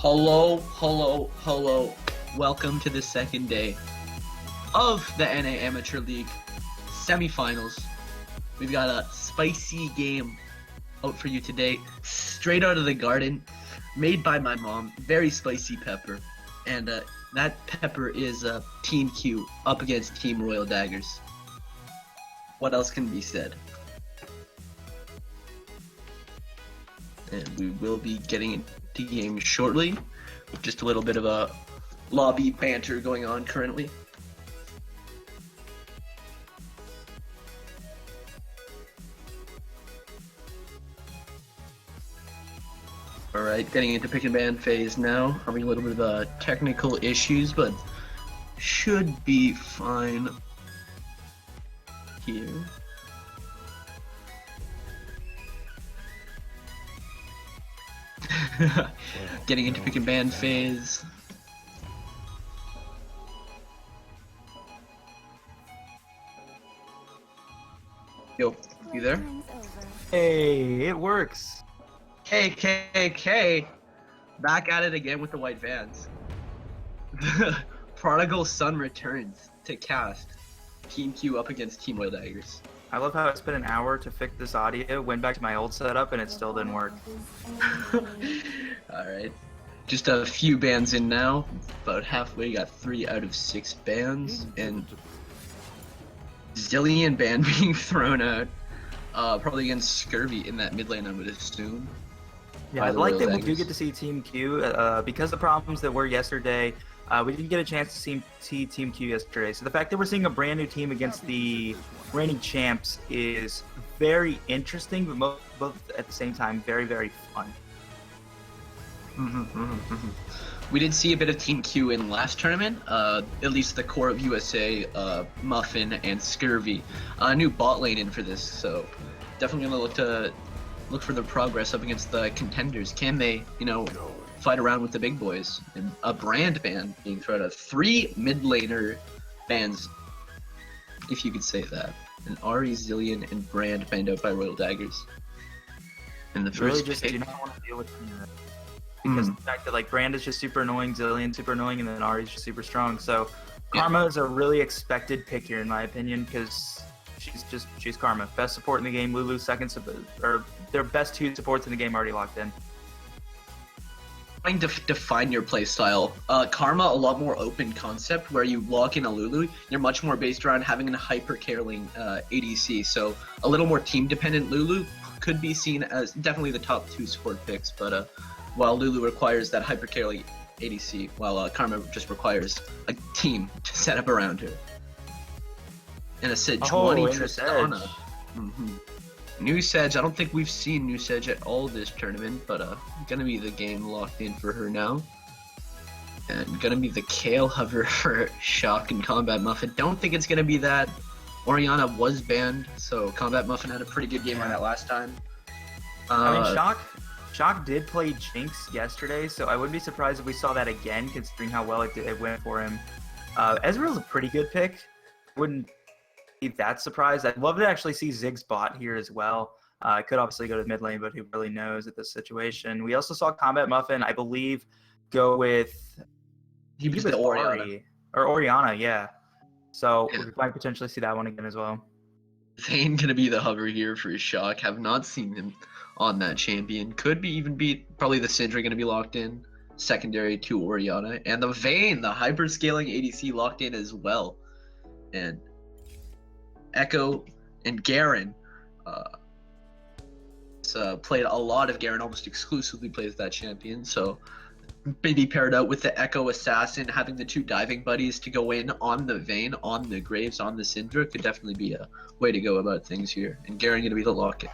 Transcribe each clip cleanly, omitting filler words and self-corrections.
Hello, hello, hello. Welcome to the second day of the NA Amateur League semifinals. We've got a spicy game out for you today, straight out of the garden, made by my mom. Very spicy pepper. And that pepper is Team Q up against Team Royal Daggers. What else can be said? And we will be getting into the game shortly. Just a little bit of a lobby banter going on currently. Alright, getting into pick and ban phase now. Having a little bit of technical issues, but should be fine here. Getting into pick and ban phase. Yo, you there? Hey, it works. KKK, back at it again with the white vans. Prodigal son returns to cast Team Q up against Team Royal Daggers. I love how I spent an hour to fix this audio, went back to my old setup, and it still didn't work. Alright. Just a few bands in now. About halfway, got 3 out of 6 bands. And Zillion ban being thrown out. Probably against Scurvy in that mid lane, I would assume. Yeah, I like that we do get to see Team Q. Because the problems that were yesterday, we didn't get a chance to see Team Q yesterday. So the fact that we're seeing a brand new team against the reigning champs is very interesting, but both at the same time very, very fun. We did see a bit of Team Q in last tournament, at least the core of USA, Muffin, and Scurvy. New bot lane in for this, so definitely gonna look for the progress up against the contenders. Can they, fight around with the big boys? And a brand ban being thrown out. 3 mid laner bans, if you could say that. And Ari, Zillion, and Brand banned out by Royal Daggers. And the first really just do not want to deal with that. Because the fact that Brand is just super annoying, Zillion super annoying, and then Ari's just super strong. So Karma is a really expected pick here in my opinion, because she's Karma. Best support in the game, Lulu second or their best 2 supports in the game already locked in. Trying to define your playstyle. Karma, a lot more open concept where you lock in a Lulu. You're much more based around having a hyper caroling ADC, so a little more team dependent. Lulu could be seen as definitely the top 2 support picks, but while Lulu requires that hyper caroling ADC, while Karma just requires a team to set up around her. And a Sejuani Tristana. New Sedge, I don't think we've seen New Sedge at all this tournament, but gonna be the game locked in for her now. And gonna be the Kale Hover for Shock and Combat Muffin. Don't think it's gonna be that. Oriana was banned, so Combat Muffin had a pretty good game on that last time. I mean, Shock did play Jinx yesterday, so I wouldn't be surprised if we saw that again, considering how well it went for him. Ezreal's a pretty good pick. Wouldn't be that surprised. I'd love to actually see Ziggs bot here as well. I could obviously go to the mid lane, but who really knows at this situation. We also saw Combat Muffin, I believe, go with Oriana. Or Oriana, yeah. So we might potentially see that one again as well. Vayne gonna be the hover here for Shock. Have not seen him on that champion. Could be even be probably the Syndra gonna be locked in. Secondary to Oriana. And the Vayne, the hyper-scaling ADC locked in as well. And Echo and Garen played a lot of Garen, almost exclusively plays that champion, so maybe paired out with the Echo Assassin, having the 2 diving buddies to go in on the Vayne, on the Graves, on the Syndra could definitely be a way to go about things here. And Garen gonna be the lock-in.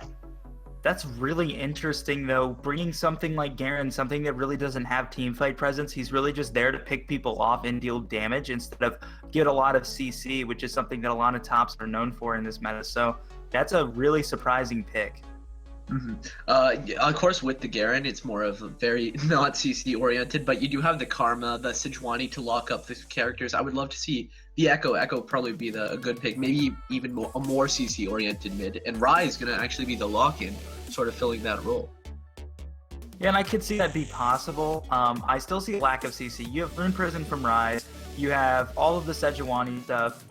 That's really interesting, though. Bringing something like Garen, something that really doesn't have teamfight presence, he's really just there to pick people off and deal damage instead of get a lot of CC, which is something that a lot of tops are known for in this meta. So that's a really surprising pick. Of course, with the Garen, it's more of a very not CC oriented, but you do have the Karma, the Sejuani to lock up the characters. I would love to see the Echo. Echo probably be a good pick, maybe even a more CC oriented mid, and Rai is gonna actually be the lock-in, sort of filling that role. Yeah, and I could see that be possible. I still see a lack of CC. You have Rune Prison from Rise. You have all of the Sejuani stuff.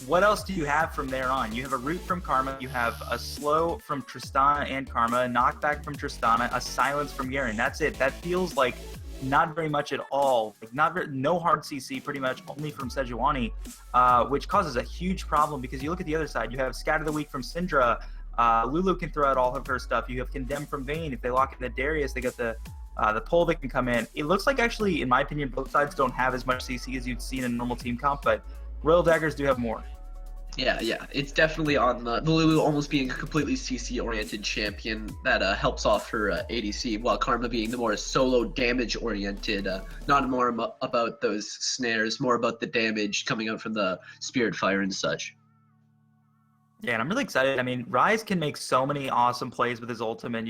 What else do you have from there on? You have a root from Karma. You have a slow from Tristana and Karma, a knockback from Tristana, a silence from Garen. That's it. That feels like not very much at all. Like no hard CC, pretty much only from Sejuani, which causes a huge problem because you look at the other side. You have Scatter the Weak from Syndra. Lulu can throw out all of her stuff. You have Condemn from Vayne. If they lock in the Darius, they got the pull that can come in. It looks like actually, in my opinion, both sides don't have as much CC as you'd see in a normal team comp, but Royal Daggers do have more. Yeah, it's definitely on the Lulu almost being a completely CC-oriented champion that helps off her ADC, while Karma being the more solo damage-oriented, not more about those snares, more about the damage coming out from the Spirit Fire and such. Yeah, and I'm really excited. I mean, Ryze can make so many awesome plays with his ultimate.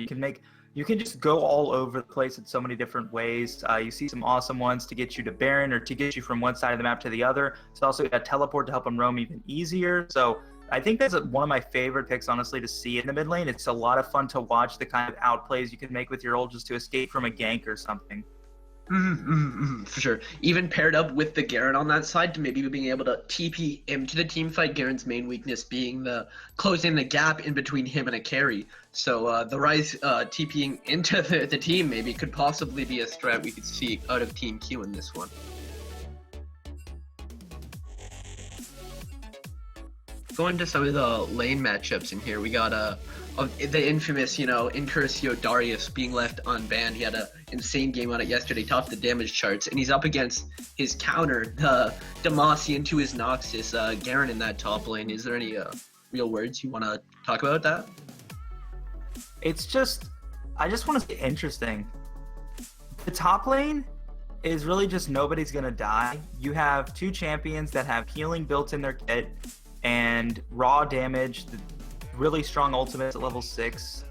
You can just go all over the place in so many different ways. You see some awesome ones to get you to Baron or to get you from one side of the map to the other. It's also got teleport to help him roam even easier. So I think that's one of my favorite picks, honestly, to see in the mid lane. It's a lot of fun to watch the kind of outplays you can make with your ult just to escape from a gank or something. For sure. Even paired up with the Garen on that side to maybe being able to TP into the team fight. Garen's main weakness being the closing the gap in between him and a carry. So the Ryze TPing into the team maybe could possibly be a strat we could see out of Team Q in this one. Going to some of the lane matchups in here, we got the infamous, Incursio Darius being left unbanned. He had an insane game on it yesterday, topped the damage charts, and he's up against his counter, the Demacian to his Noxus, Garen in that top lane. Is there any real words you want to talk about that? I just want to say interesting. The top lane is really just nobody's going to die. You have two champions that have healing built in their kit and raw damage, really strong ultimates at level 6.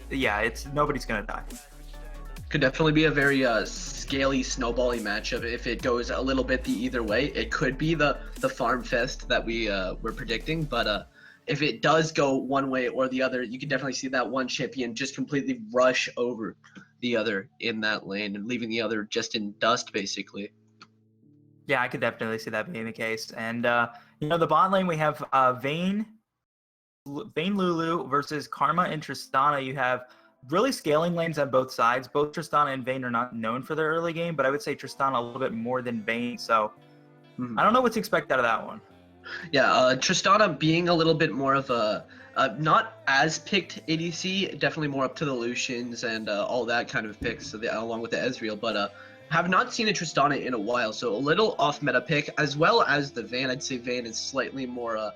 Yeah, nobody's gonna die. Could definitely be a very scaly, snowbally matchup if it goes a little bit the either way. It could be the farm fest that we were predicting, but if it does go one way or the other, you can definitely see that one champion just completely rush over the other in that lane and leaving the other just in dust, basically. Yeah, I could definitely see that being the case. And the bot lane, we have Vayne Lulu versus Karma and Tristana. You have really scaling lanes on both sides. Both Tristana and Vayne are not known for their early game, but I would say Tristana a little bit more than Vayne. So I don't know what to expect out of that one. Yeah, Tristana being a little bit more of a not as picked ADC, definitely more up to the Lucians and all that kind of picks, along with the Ezreal, but have not seen a Tristana in a while, so a little off meta pick, as well as the Vayne. I'd say Vayne is slightly more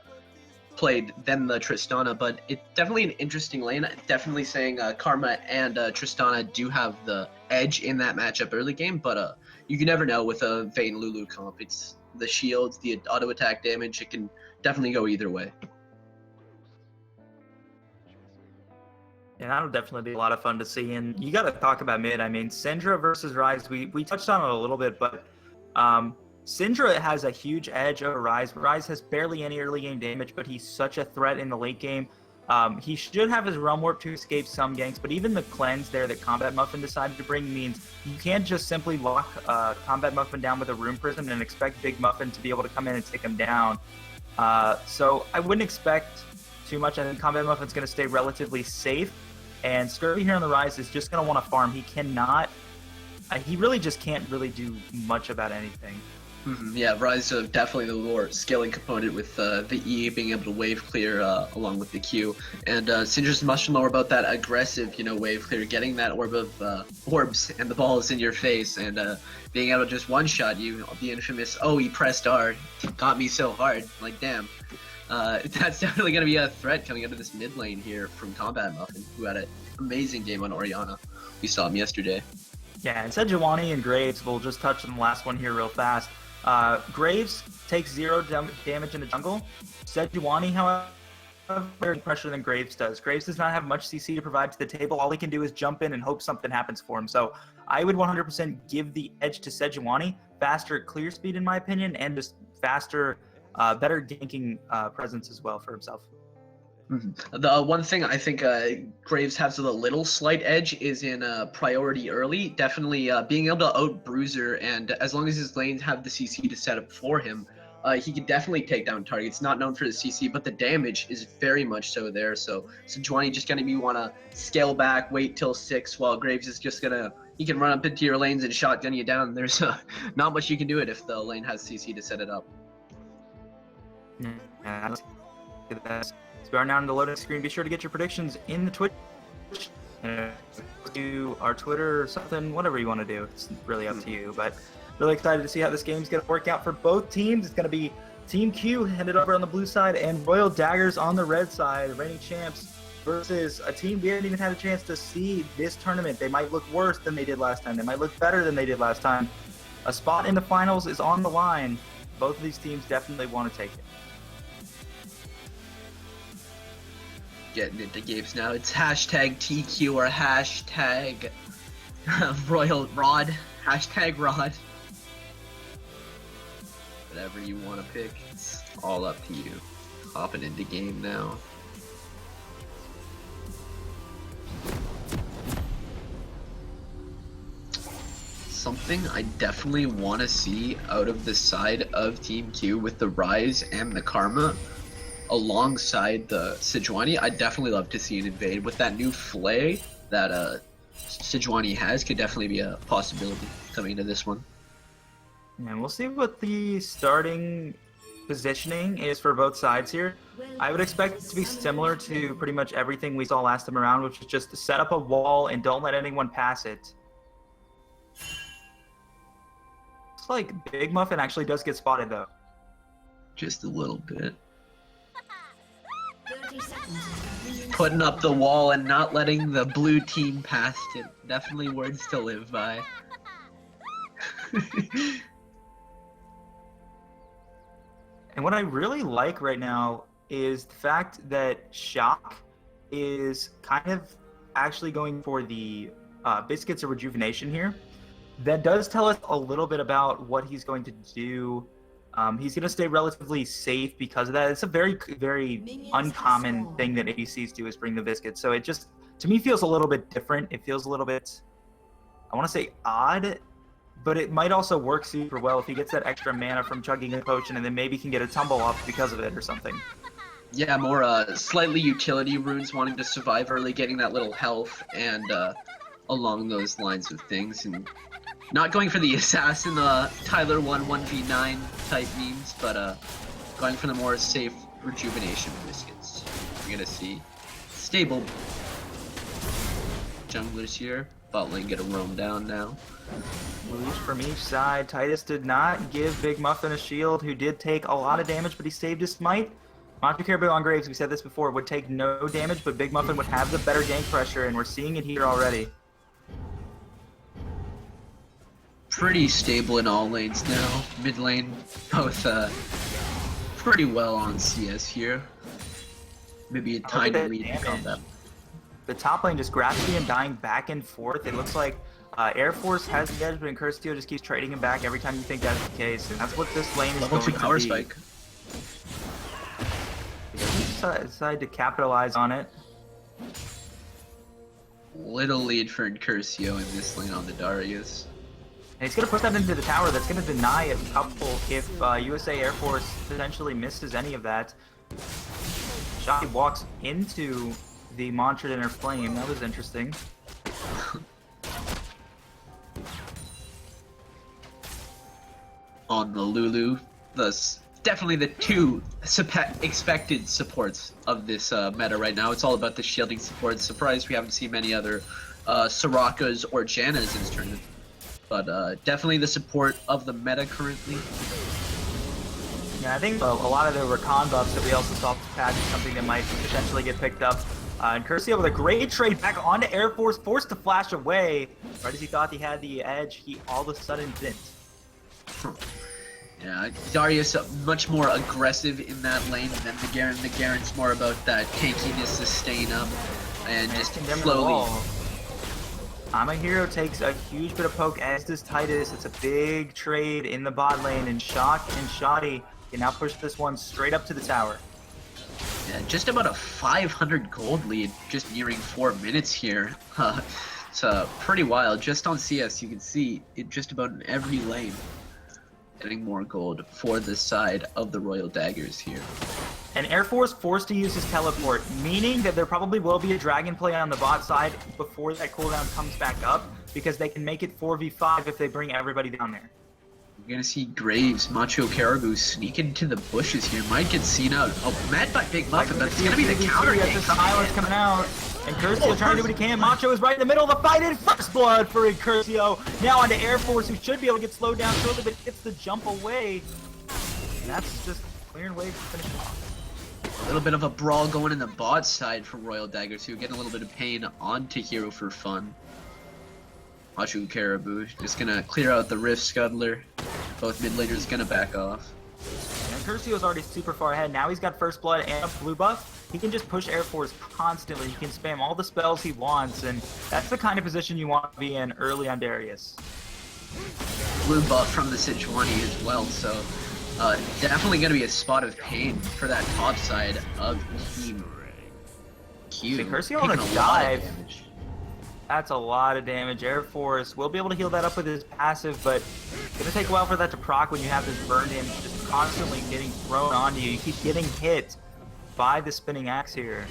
played than the Tristana, but it's definitely an interesting lane. Definitely saying Karma and Tristana do have the edge in that matchup early game, but you can never know with a Vayne Lulu comp. It's the shields, the auto attack damage, it can definitely go either way. Yeah, that'll definitely be a lot of fun to see. And you got to talk about mid. I mean, Syndra versus Ryze, we touched on it a little bit, but Syndra has a huge edge over Ryze. Ryze has barely any early game damage, but he's such a threat in the late game. He should have his Realm Warp to escape some ganks, but even the cleanse there that Combat Muffin decided to bring means you can't just simply lock Combat Muffin down with a Rune Prism and expect Big Muffin to be able to come in and take him down. So I wouldn't expect too much. I think Combat Muffin's going to stay relatively safe. And Scurvy here on the Rise is just going to want to farm. He cannot, he really just can't really do much about anything. Yeah, Rise definitely the more scaling component with the E being able to wave clear along with the Q. And Syndra's much more about that aggressive, wave clear, getting that orb of orbs and the balls in your face and being able to just one-shot you. The infamous, oh, he pressed R, got me so hard. Like, damn. That's definitely going to be a threat coming out of this mid lane here from Combat Muffin, who had an amazing game on Orianna. We saw him yesterday. Yeah, and Sejuani and Graves, we'll just touch on the last one here real fast. Graves takes 0 damage in the jungle. Sejuani, however, more pressure than Graves does. Graves does not have much CC to provide to the table. All he can do is jump in and hope something happens for him. So I would 100% give the edge to Sejuani. Faster clear speed, in my opinion, and just faster, better ganking presence as well for himself. The one thing I think Graves has a little slight edge is in priority early. Definitely being able to out Bruiser, and as long as his lanes have the CC to set up for him, he can definitely take down targets. Not known for the CC, but the damage is very much so there. So Sejuani just gonna want to scale back, wait till 6, while Graves is just gonna he can run up into your lanes and shotgun you down. There's not much you can do it if the lane has CC to set it up. Yeah, that's we are now on the loading screen. Be sure to get your predictions in the Twitch. Do our Twitter or something, whatever you want to do. It's really up to you. But really excited to see how this game's going to work out for both teams. It's going to be Team Q headed over on the blue side and Royal Daggers on the red side, reigning champs, versus a team we haven't even had a chance to see this tournament. They might look worse than they did last time. They might look better than they did last time. A spot in the finals is on the line. Both of these teams definitely want to take it. Getting into games now. It's hashtag TQ or hashtag Royal ROD. Hashtag ROD. Whatever you want to pick, it's all up to you. Hopping into game now. Something I definitely want to see out of the side of Team Q with the Rise and the Karma alongside the Sejuani. I'd definitely love to see an invade with that new Flay that Sejuani has. Could definitely be a possibility coming into this one. And we'll see what the starting positioning is for both sides here. I would expect it to be similar to pretty much everything we saw last time around, which is just to set up a wall and don't let anyone pass it. Looks like Big Muffin actually does get spotted though. Just a little bit. Putting up the wall and not letting the blue team past it. Definitely words to live by. And what I really like right now is the fact that Shock is kind of actually going for the Biscuits of Rejuvenation here. That does tell us a little bit about what he's going to do. He's going to stay relatively safe because of that. It's a very, very uncommon thing that ADCs do is bring the Biscuits. So it just, to me, feels a little bit different. It feels a little bit, I want to say odd, but it might also work super well if he gets that extra mana from chugging a potion and then maybe can get a tumble up because of it or something. Yeah, more slightly utility runes, wanting to survive early, getting that little health, and along those lines of things. And not going for the assassin, Tyler 1v9 type memes, but going for the more safe rejuvenation biscuits. We're gonna see stable junglers here. Bot lane gonna roam down now. Moves from each side. Titus did not give Big Muffin a shield, who did take a lot of damage, but he saved his smite. Monte Caribou on Graves, we said this before, would take no damage, but Big Muffin would have the better gank pressure, and we're seeing it here already. Pretty stable in all lanes now. Mid lane, both pretty well on CS here. Maybe a tiny lead in combat. The top lane just gradually and dying back and forth. It looks like Air Force has the edge, but Incursio just keeps trading him back every time you think that's the case. And that's what this lane is Level going 2 to power be. spike. Decide to capitalize on it. Little lead for Incursio in this lane on the Darius. And he's going to push that into the tower. That's going to deny a couple if USA Air Force potentially misses any of that. Shocky walks into the Mantra Inner Flame. That was interesting. On the Lulu, thus definitely the two expected supports of this meta right now. It's all about the shielding support. Surprised we haven't seen many other Sorakas or Jannas in this tournament. But definitely the support of the meta currently. Yeah, I think a lot of the Rakan buffs that we also saw this patch is something that might potentially get picked up. And Curcio with a great trade back onto Air Force, forced to flash away. Right as he thought he had the edge, he all of a sudden didn't. Yeah, Darius much more aggressive in that lane than the Garen. The Garen's more about that tankiness to staying up and just slowly. I'm a Hero takes a huge bit of poke, as does Titus. It's a big trade in the bot lane, and Shock and Shoddy can now push this one straight up to the tower. Yeah, just about a 500 gold lead, just nearing 4 minutes here. It's pretty wild. Just on CS, you can see it just about in every lane. Getting more gold for the side of the Royal Daggers here. And Air Force forced to use his teleport, meaning that there probably will be a dragon play on the bot side before that cooldown comes back up, because they can make it 4v5 if they bring everybody down there. We're gonna see Graves, Macho Caribou sneak into the bushes here. Might get seen out. Oh, met by Big Muffin. That's gonna be the counter game. Silence coming out. And Curcio trying to do what he can. Macho is right in the middle of the fight, and first blood for Curcio. Now onto Air Force, who should be able to get slowed down shortly, but gets the jump away. And that's just clearing waves to finish it off. A little bit of a brawl going in the bot side for Royal Daggers, who are getting a little bit of pain onto Hero for fun. Macho Caribou just gonna clear out the Rift Scuttler. Both mid laners gonna back off. And Curcio's already super far ahead. Now he's got first blood and a blue buff. He can just push Air Force constantly. He can spam all the spells he wants, and that's the kind of position you want to be in early on Darius. Blue buff from the Sejuani as well, so definitely going to be a spot of pain for that top side of Team Q. Curcio on a dive. That's a lot of damage. Air Force will be able to heal that up with his passive, but it's going to take a while for that to proc when you have this burn damage just constantly getting thrown onto you. You keep getting hit by the spinning axe here.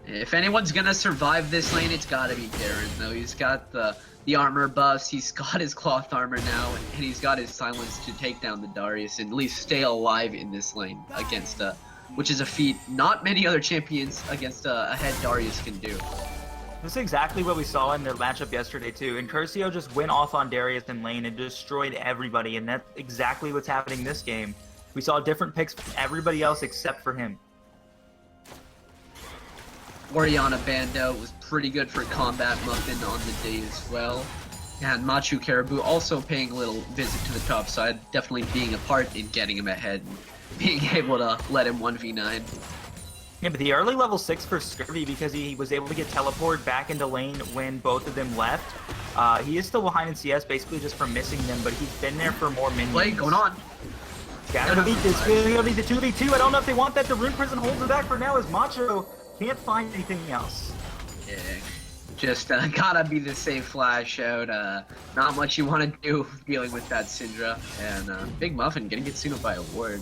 If anyone's gonna survive this lane, it's gotta be Darren, though. He's got the armor buffs, he's got his cloth armor now, and he's got his silence to take down the Darius and at least stay alive in this lane against which is a feat not many other champions against a head Darius can do. This is exactly what we saw in their matchup yesterday too, and Curcio just went off on Darius in lane and destroyed everybody, and that's exactly what's happening this game. We saw different picks from everybody else except for him. Oriana Bando was pretty good for Combat Muffin on the day as well. And Machu Caribou also paying a little visit to the top side, definitely being a part in getting him ahead and being able to let him 1v9. Yeah, but the early level 6 for Scurvy, because he was able to get teleported back into lane when both of them left. He is still behind in CS, basically just from missing them, but he's been there for more minions. Play going on. Gotta beat this. Gonna be the 2v2. I don't know if they want that. The Rune Prison holds it back for now as Macho can't find anything else. Yeah, just gotta be the safe flash out. Not much you want to do dealing with that Syndra. And Big Muffin gonna get seen up by a ward.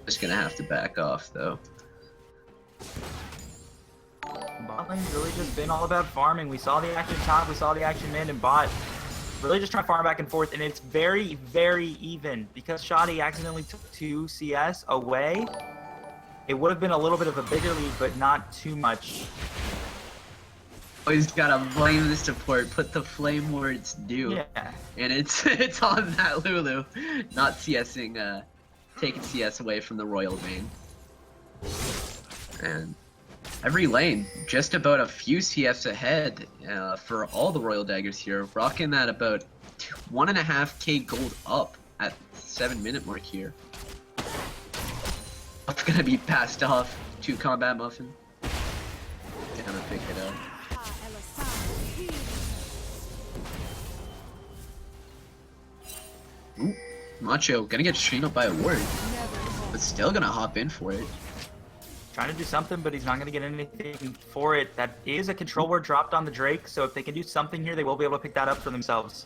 Just gonna have to back off though. Bot lane's really just been all about farming. We saw the action top, we saw the action mid, and bot really just trying to farm back and forth, and it's very, very even. Because Shoddy accidentally took 2 CS away, it would have been a little bit of a bigger lead, but not too much. Always gotta blame the support, put the flame where it's due. Yeah. And it's on that Lulu, not CSing, taking CS away from the Royal Main. And every lane, just about a few CS ahead for all the Royal Daggers here, rocking that about 1.5k gold up at 7-minute mark here. It's gonna be passed off to Combat Muffin. Gonna pick it up. Ooh, Macho gonna get streamed up by a ward, but still gonna hop in for it. Trying to do something, but he's not going to get anything for it. That is a control ward dropped on the Drake, so if they can do something here, they will be able to pick that up for themselves.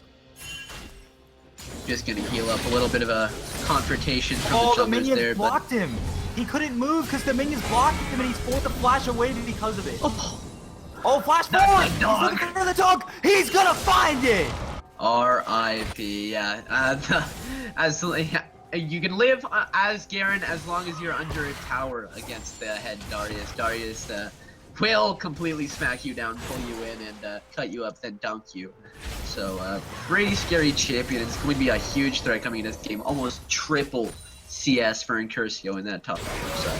Just gonna heal up a little bit of a confrontation from the minions there, blocked him. He couldn't move because the minions blocked him, and he's forced to flash away because of it. Oh, flash forward! He's looking for the dog. He's gonna find it. R.I.P. Yeah, absolutely. You can live as Garen as long as you're under a tower against the head Darius. Darius will completely smack you down, pull you in, and cut you up, then dunk you. So, pretty scary champion. It's going to be a huge threat coming in this game. Almost triple CS for Curcio in that top side.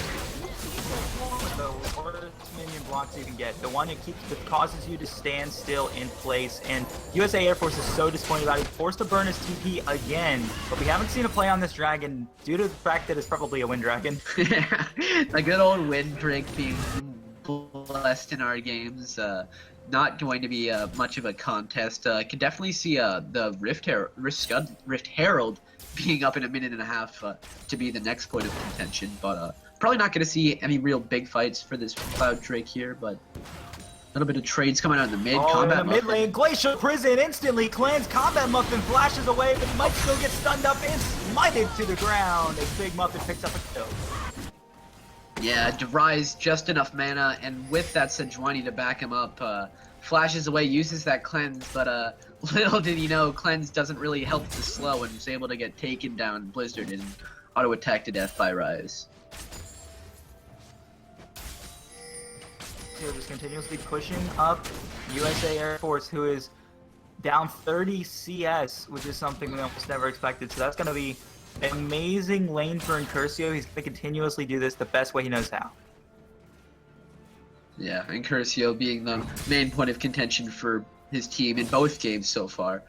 The worst minion blocks you can get. The one that causes you to stand still in place. And USA Air Force is so disappointed about it. He's forced to burn his TP again. But we haven't seen a play on this dragon due to the fact that it's probably a wind dragon. Yeah, a good old wind drink being blessed in our games. not going to be much of a contest. I could definitely see the Rift Herald being up in a minute and a half to be the next point of contention, but probably not going to see any real big fights for this Cloud Drake here, but a little bit of trades coming out in the mid. Combat in the mid lane, Glacial Prison instantly cleanse. Combat Muffin flashes away, but he might still get stunned up and smited to the ground as Big Muffin picks up a kill. Yeah, DeVry's just enough mana, and with that Sejuani to back him up, flashes away, uses that cleanse, but little did he know, cleanse doesn't really help the slow, and was able to get taken down, blistered, and auto attack to death by Ryze. So just continuously pushing up USA Air Force, who is down 30 CS, which is something we almost never expected. So that's going to be an amazing lane for Incursio. He's going to continuously do this the best way he knows how. Yeah, Incursio being the main point of contention for his team in both games so far.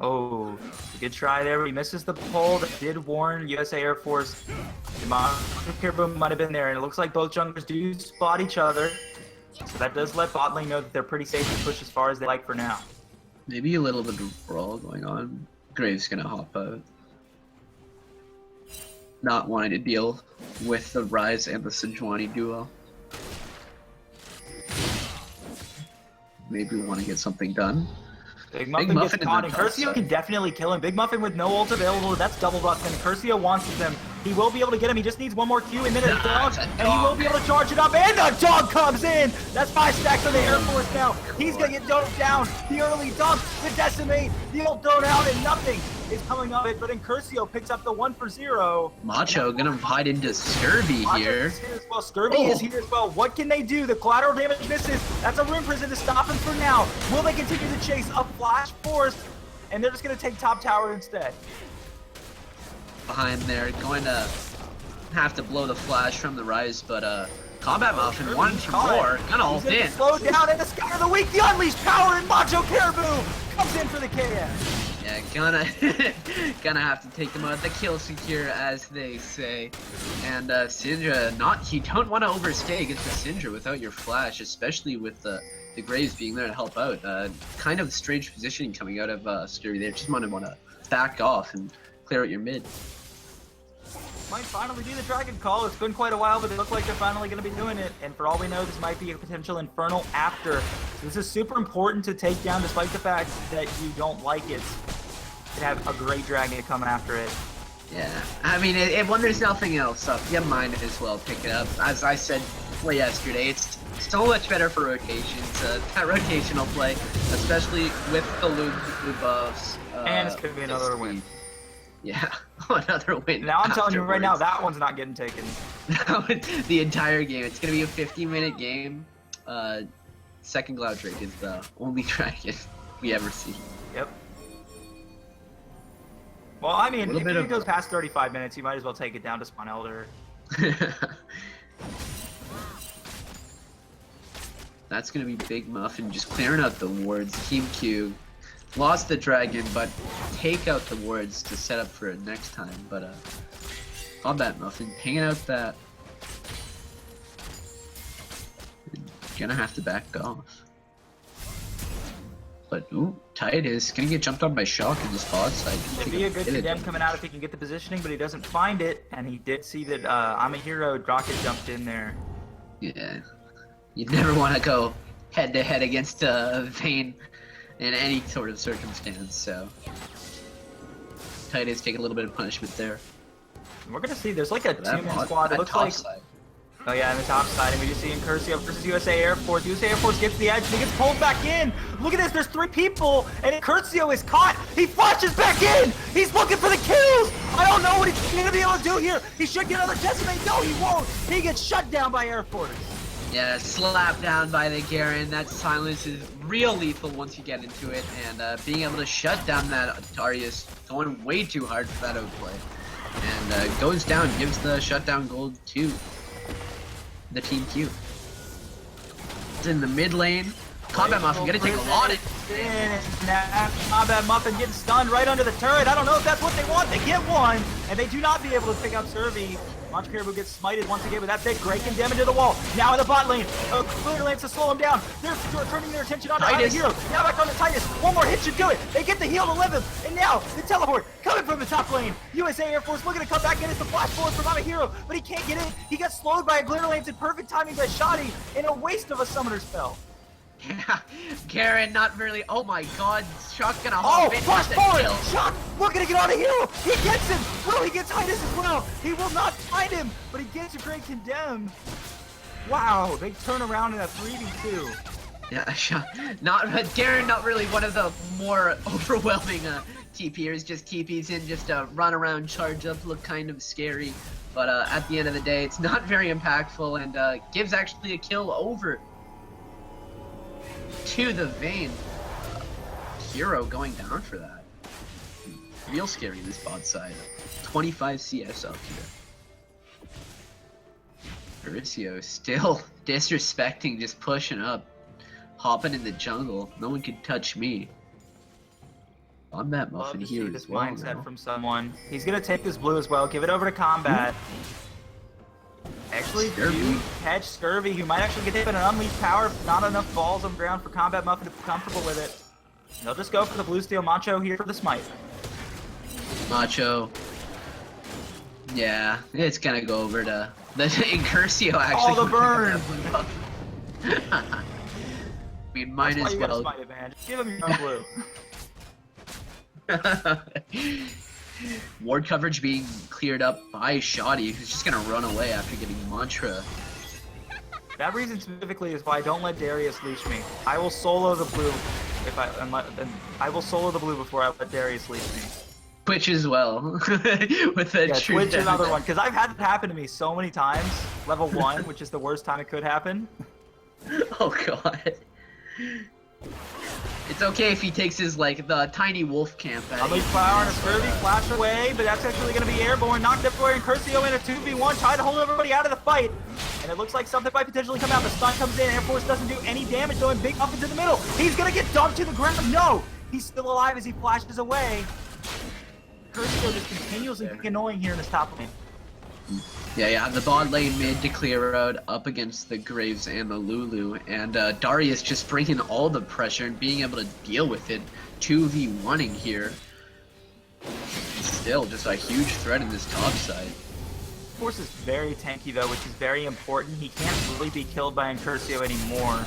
Oh, good try there, but he misses the pull. That did warn USA Air Force. Boom might have been there, and it looks like both junglers do spot each other. So that does let bot lane know that they're pretty safe to push as far as they like for now. Maybe a little bit of brawl going on. Graves gonna hop out. Not wanting to deal with the Ryze and the Sejuani duo. Maybe we want to get something done. Big Muffin gets caught, and Incursio can definitely kill him. Big Muffin with no ult available, that's double buff, and Incursio wants him. He will be able to get him, he just needs one more Q, and then a dog, and he will be able to charge it up, and the dog comes in! That's 5 stacks on the Air Force now. He's gonna get doped down. The early dunk, the decimate, the ult thrown out, and nothing is coming of it, but Incursio picks up the 1 for 0. Macho gonna hide into Scurvy here. Is here as well. Scurvy is here as well. What can they do? The collateral damage misses. That's a Rune Prison to stop him for now. Will they continue to chase a Flash Force? And they're just gonna take top tower instead. Behind there, going to have to blow the flash from the Ryze, but Combat Muffin wanting for more, gonna ult in. Slow down in the Sky of the Week, the unleashed power, and Macho Caribou comes in for the KS. Yeah, gonna have to take them out the kill secure, as they say. And Syndra, you don't want to overstay against the Syndra without your flash, especially with the Graves being there to help out. Kind of strange positioning coming out of Scurvy there. Just want to back off and clear out your mid. Might finally do the Dragon Call. It's been quite a while, but they look like they're finally going to be doing it. And for all we know, this might be a potential Infernal after. So this is super important to take down, despite the fact that you don't like it. To have a great Dragon to come after it. Yeah, I mean, when there's nothing else up, you might as well pick it up. As I said yesterday, it's so much better for rotations. That rotational play, especially with the loop buffs. And it's going to be another win. Yeah, another win. Now I'm telling you right now, that one's not getting taken. The entire game. It's going to be a 50-minute game. Second Cloud Drake is the only dragon we ever see. Yep. Well, I mean, if it goes past 35 minutes, you might as well take it down to Spawn Elder. That's going to be Big Muffin just clearing out the wards. Team Q lost the dragon, but take out the wards to set up for it next time. But Combat Muffin hanging out that. Gonna have to back off. But ooh, Tide is gonna get jumped on by Shock in this pod side. It'd be a good condemn coming out if he can get the positioning, but he doesn't find it, and he did see that I'm a Hero Rocket jumped in there. Yeah, you'd never want to go head to head against Vayne in any sort of circumstance. So Tide is taking a little bit of punishment there. We're gonna see. There's like a two-man squad. It looks like. Side. Oh yeah, on the top side, and we just see Incursio versus USA Air Force. USA Air Force gets the edge, and he gets pulled back in. Look at this, there's 3 people, and Incursio is caught. He flashes back in. He's looking for the kills. I don't know what he's gonna be able to do here. He should get another decimate. No, he won't. He gets shut down by Air Force. Yeah, slapped down by the Garen. That silence is real lethal once you get into it, and being able to shut down that Darius going way too hard for that outplay. And goes down, gives the shutdown gold to the Team Q. It's in the mid lane. Combat Muffin gonna take a lot of jumps in, and now Combat Muffin getting stunned right under the turret. I don't know if that's what they want. They get one, and they do not be able to pick up Survey. Launch Caribou gets smited once again, but that's it. Great condemn into the wall. Now in the bot lane. Clear lanes to slow him down. They're turning their attention on the hero. Now back on the Titus. One more hit should do it. They get the heal to live him. And now the teleport coming from the top lane. USA Air Force looking to come back in. It's the flash forward from Hero, but he can't get in. He got slowed by a Glitter Lance in perfect timing by Shoddy and a waste of a summoner spell. Yeah, Garen not really. Oh my god, Shock's gonna hop in. Flash forward! Shock looking to get on a hero! He gets him! Will he get Titus as well? He will not find him, but he gets a great condemn. Wow, they turn around in a 3v2. Yeah, Garen not really one of the more overwhelming TPers, just TPs in, just run around, charge up, look kind of scary. But at the end of the day, it's not very impactful and gives actually a kill over to the Vayne. Hero going down for that. Real scary this bot side. 25 CS up here. Mauricio still disrespecting, just pushing up. Hopping in the jungle. No one can touch me. Combat Muffin here this as well. Mindset from someone. He's gonna take this blue as well. Give it over to Combat. Actually, do catch Scurvy, who might actually get hit with an unleashed power. Not enough balls on the ground for Combat Muffin to be comfortable with it. They'll just go for the blue steel. Macho here for the smite. Macho. Yeah, it's gonna go over to the Incursio actually. Oh, the burn! I mean, might as well. Smite it, man. Just give him your own blue. Ward coverage being cleared up by Shoddy, who's just gonna run away after getting Mantra. That reason specifically is why I don't let Darius leash me. I will solo the blue I will solo the blue before I let Darius leash me. Twitch as well. With the Twitch another one, because I've had it happen to me so many times. Level 1, which is the worst time it could happen. Oh god. It's okay if he takes his, like, the tiny wolf camp at Unleashed Flower and a Scurvy flash away, but that's actually going to be airborne. Knocked up for Incursio in a 2v1, trying to hold everybody out of the fight. And it looks like something might potentially come out. The stun comes in, Air Force doesn't do any damage, though, and Big up into the middle. He's going to get dumped to the ground. No! He's still alive as he flashes away. Incursio just continuously being annoying here in this top lane. Yeah, the bot lane mid to clear out up against the Graves and the Lulu, and Darius just bringing all the pressure and being able to deal with it, 2v1ing here. Still just a huge threat in this top side. Of course, is very tanky though, which is very important. He can't really be killed by Incursio anymore.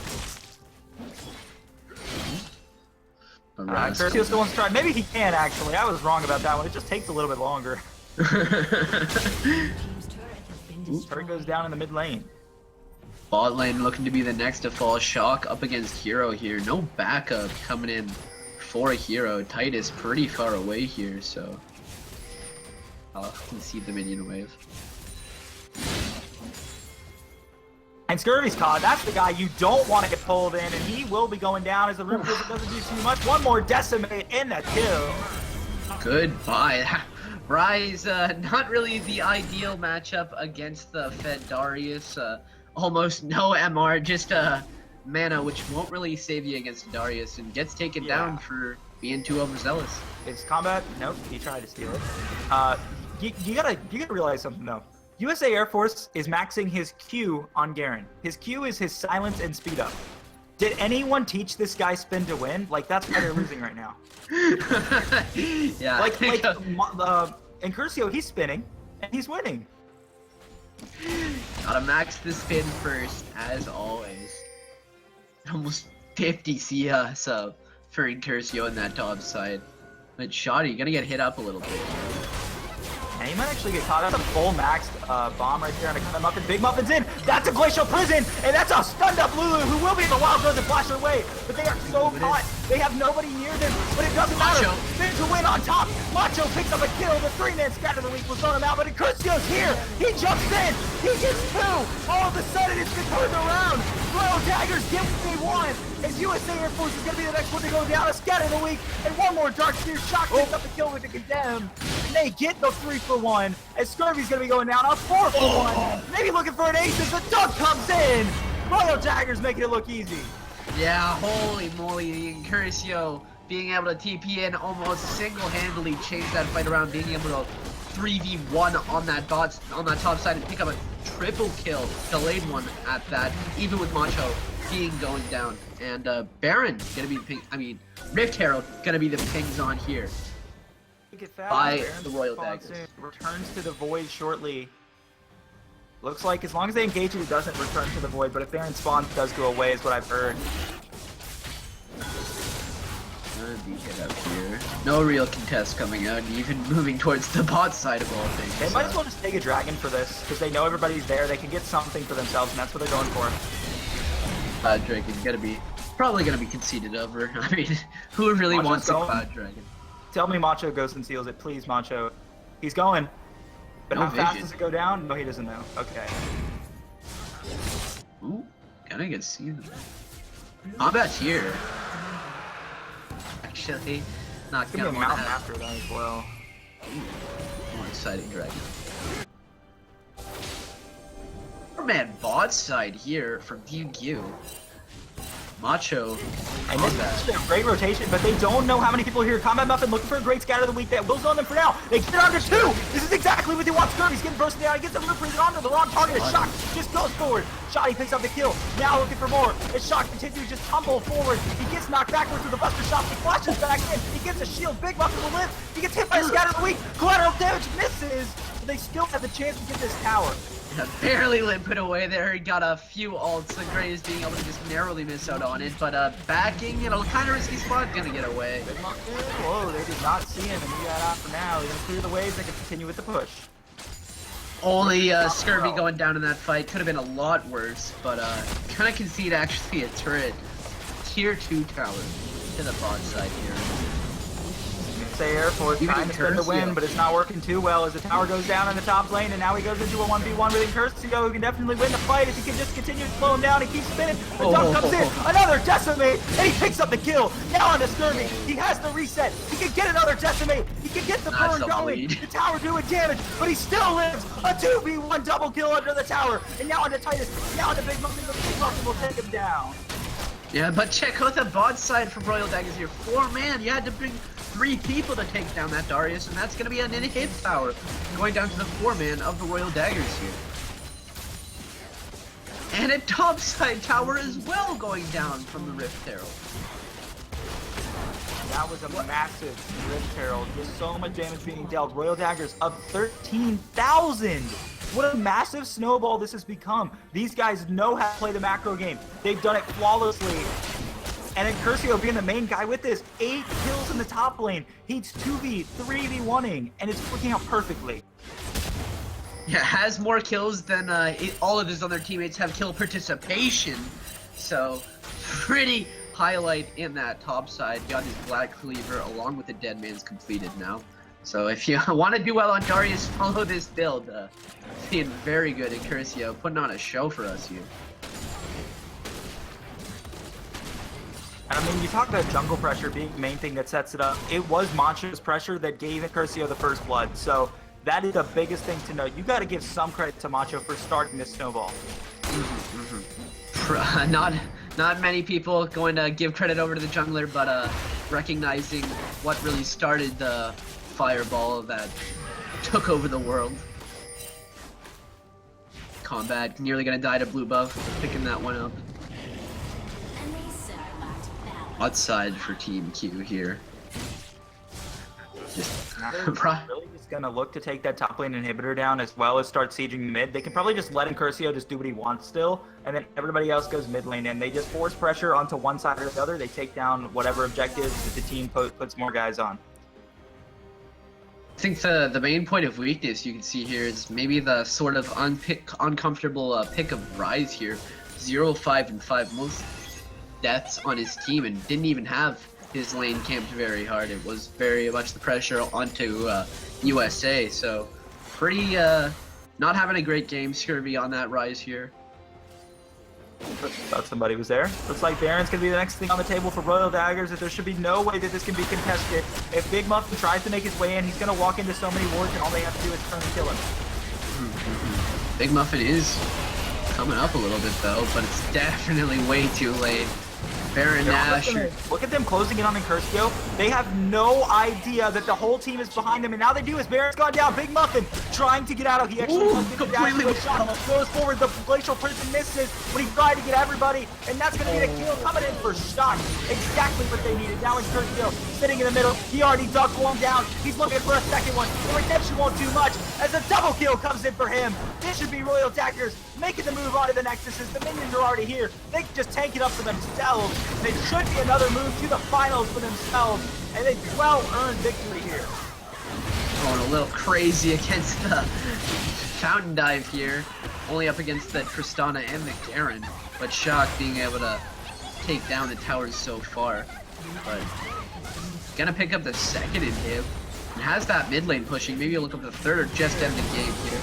Incursio still wants to try. Maybe he can actually. I was wrong about that one. It just takes a little bit longer. Turret goes down in the mid lane. Bot lane looking to be the next to fall. Shock up against Hero here. No backup coming in for a Hero. Titus pretty far away here, so I'll concede the minion wave. And Scurvy's caught. That's the guy you don't want to get pulled in, and he will be going down as the Rim Blizzard doesn't do too much. One more decimate and a kill. Goodbye. Rise, not really the ideal matchup against the Fed Darius. Almost no MR, just mana, which won't really save you against Darius, and gets taken down for being too overzealous. It's combat. Nope, he tried to steal it. You gotta realize something though. USA Air Force is maxing his Q on Garen. His Q is his silence and speed up. Did anyone teach this guy spin to win? Like, that's why they're losing right now. Yeah. Like Incursio, he's spinning, and he's winning. Gotta max the spin first, as always. Almost 50 CS for Incursio in that top side. But Shoddy, gonna get hit up a little bit. And he might actually get caught. That's a full maxed bomb right there on a Combat Muffin. Big Muffin's in. That's a Glacial Prison. And that's a stunned up Lulu who will be in the wild throws and flash away. But they are so caught. They have nobody near them. But it doesn't matter. Spin to win on top. Macho picks up a kill. The 3-man scatter the weak will throw him out. But Incursio's here. He jumps in. He gets 2. All of a sudden it's been turned around. Royal Daggers get what they want. As USA Air Force is going to be the next one to go down. A scatter the weak. And one more Dark Spear. Shock picks up the kill with the condemn. And they get the 3-for-1. As Scurvy's going to be going down. A 4-for-1. Maybe looking for an ace as the dunk comes in. Royal Daggers making it look easy. Yeah, holy moly, the Incurcio being able to TP in almost single-handedly changed that fight around, being able to 3v1 on that top side and pick up a triple kill, delayed one at that, even with Macho being going down. And Baron gonna be Rift Herald gonna be the pings on here by the Royal Daggers. Returns to the void shortly. Looks like as long as they engage it, it doesn't return to the void, but if Baron spawns, it does go away, is what I've heard. Gonna be hit up here. No real contest coming out, even moving towards the bot side of all things. They might as well just take a dragon for this, because they know everybody's there. They can get something for themselves, and that's what they're going for. Dragon's probably gonna be conceded over. I mean, who really wants a Cloud Dragon? Tell me Macho goes and seals it, please, Macho. He's going. But how fast does it go down? No, he doesn't know. Okay. Ooh, gonna get seen. Combat's here. Actually, not gonna be a mountain after that as well. Ooh, more exciting dragon. Man, bot side here from DQ. Macho. And this is a great rotation, but they don't know how many people are here. Combat Muffin looking for a great scatter of the week that will zone them for now. They get under 2. This is exactly what they want. Skirby's getting bursted down. He gets a loop freezing onto the wrong target. A Shock just goes forward. Shotty picks up the kill. Now looking for more. As Shock continues to just tumble forward. He gets knocked backwards with the Buster Shot. He flashes back in. He gets a shield. Big Muffin will live. He gets hit by a scatter of the week. Collateral damage misses. But they still have the chance to get this tower. Barely limp it away there. He got a few ults. The Grays being able to just narrowly miss out on it, but backing, kind of risky spot, gonna get away. Whoa, they did not see him, and he got out for now. They're gonna clear the waves. They can continue with the push. Only Scurvy going down in that fight could have been a lot worse, but kind of concede actually a turret. Tier 2 tower to the bot side here. Say Air Force trying to spin the win, but it's not working too well as the tower goes down in the top lane, and now he goes into a 1v1 with Incurcio, who can definitely win the fight if he can just continue to slow him down and keep spinning. The jump comes in, another Decimate, and he picks up the kill. Now on to Scurvy, he has the reset, he can get another Decimate, he can get the burn going, the tower doing damage, but he still lives. A 2v1 double kill under the tower, and now on to Titus, now on to Big Muffin, but Big Muffin will take him down. Yeah, but check out the bot side from Royal Daggers here. 4-man, you had to bring 3 people to take down that Darius, and that's going to be an in-hit tower going down to the 4-man of the Royal Daggers here. And a topside tower as well going down from the Rift Herald. That was a massive Rift Herald with so much damage being dealt. Royal Daggers up 13,000. What a massive snowball this has become. These guys know how to play the macro game. They've done it flawlessly. And Incurcio being the main guy with this, 8 kills in the top lane. He's 2v, 3v1ing, and it's working out perfectly. Yeah, has more kills than all of his other teammates have kill participation. So, pretty highlight in that top side. Got his Black Cleaver along with the Dead Man's completed now. So if you want to do well on Darius, follow this build. Being very good at Incurcio, putting on a show for us here. I mean, you talk about jungle pressure being the main thing that sets it up. It was Macho's pressure that gave Incurcio the first blood. So that is the biggest thing to know. You got to give some credit to Macho for starting this snowball. Not many people going to give credit over to the jungler, but recognizing what really started the fireball that took over the world. Combat nearly gonna die to blue buff, picking that one up. Outside for Team Q here. Really just gonna look to take that top lane inhibitor down as well as start sieging mid. They can probably just let Incurcio just do what he wants still, and then everybody else goes mid lane and they just force pressure onto one side or the other. They take down whatever objectives that the team puts more guys on. I think the main point of weakness you can see here is maybe the sort of uncomfortable pick of Rise here. 0, 5, and 5. Most deaths on his team and didn't even have his lane camped very hard. It was very much the pressure onto USA. So pretty not having a great game. Scurvy on that Rise here. Thought somebody was there. Looks like Baron's going to be the next thing on the table for Royal Daggers. If there should be no way that this can be contested. If Big Muffin tries to make his way in, he's going to walk into so many wards and all they have to do is turn and kill him. Big Muffin is coming up a little bit though, but it's definitely way too late. Baron Nash. Look at them closing in on Incursio. They have no idea that the whole team is behind them, and now they do as Baron's gone down. Big Muffin trying to get out of. He actually completely shot. Goes forward. The Glacial Prison misses when he tried to get everybody, and that's going to be the kill coming in for Shock. Exactly what they needed. Now Incursio sitting in the middle. He already ducked one down. He's looking for a second one. The redemption won't do much as a double kill comes in for him. This should be Royal Daggers making the move onto the Nexuses. The minions are already here. They can just tank it up for themselves. And it should be another move to the finals for themselves. And a well-earned victory here. Going a little crazy against the Fountain Dive here. Only up against the Tristana and the Garen. But Shock being able to take down the towers so far. But gonna pick up the second inhib. And has that mid lane pushing. Maybe look up the third just end the game here.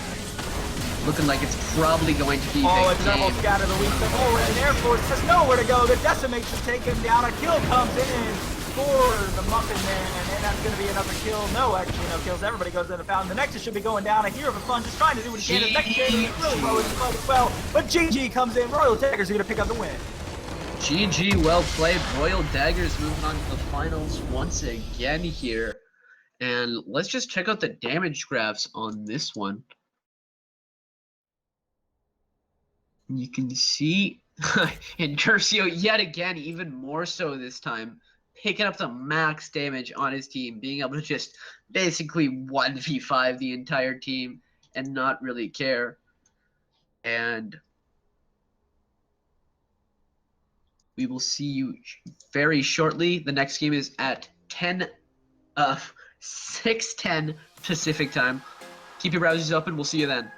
Looking like it's probably going to be a double scatter the weak. The Orange Air Force has nowhere to go. The Decimate should take him down. A kill comes in for the Muffin Man, and that's going to be another kill. No, actually, no kills. Everybody goes to the Fountain. The Nexus should be going down. A Hero of Fun just trying to do what he can. The next game is really low as well. But GG comes in. Royal Daggers are going to pick up the win. GG, well played. Royal Daggers moving on to the finals once again here. And let's just check out the damage graphs on this one. You can see Incursio yet again, even more so this time, picking up the max damage on his team, being able to just basically 1v5 the entire team and not really care. And we will see you very shortly. The next game is at 6:10 Pacific time. Keep your browsers open. We'll see you then.